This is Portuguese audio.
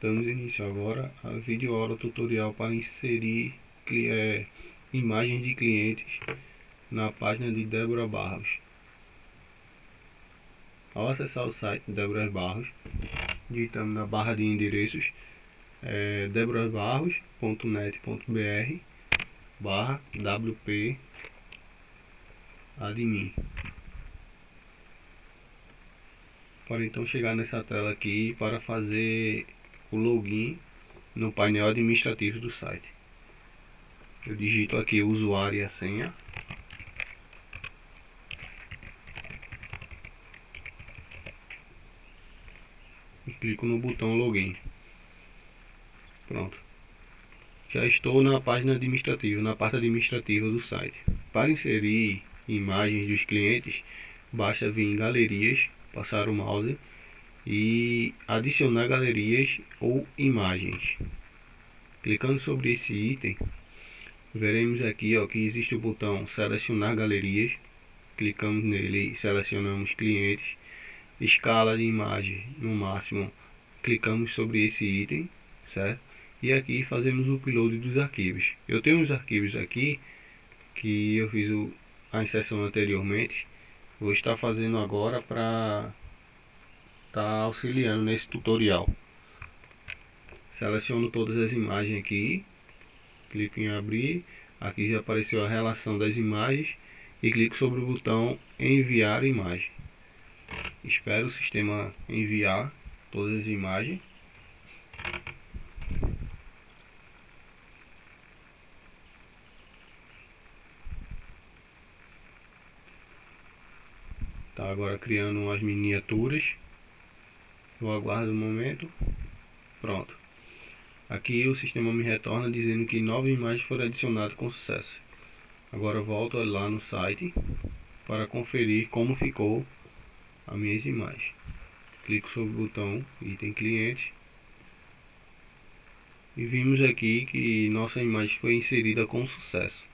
Damos início agora a videoaula tutorial para inserir imagens de clientes na página de Débora Barros. Ao acessar o site de Débora Barros, digitamos na barra de endereços deborahbarros.net.br/wp admin, para então chegar nessa tela aqui para fazer o login no painel administrativo do site. Eu digito aqui o usuário e a senha. E clico no botão login. Pronto. Já estou na página administrativa, na parte administrativa do site. Para inserir imagens dos clientes, basta vir em galerias, passar o mouse e adicionar galerias ou imagens. Clicando sobre esse item, veremos aqui que existe o botão selecionar galerias. Clicamos nele e selecionamos clientes. Escala de imagem no máximo, clicamos sobre esse item, certo? E aqui fazemos o upload dos arquivos. Eu tenho os arquivos aqui que eu fiz a inserção anteriormente. Vou estar fazendo agora para estar auxiliando nesse tutorial. Seleciono todas as imagens aqui, clico em abrir. Aqui já apareceu a relação das imagens e clico sobre o botão enviar imagem. Espero o sistema enviar todas as imagens. Tá agora criando as miniaturas. Eu aguardo um momento. Pronto. Aqui o sistema me retorna dizendo que 9 imagens foram adicionadas com sucesso. Agora volto lá no site para conferir como ficou as minhas imagens. Clico sobre o botão item cliente e vimos aqui que nossa imagem foi inserida com sucesso.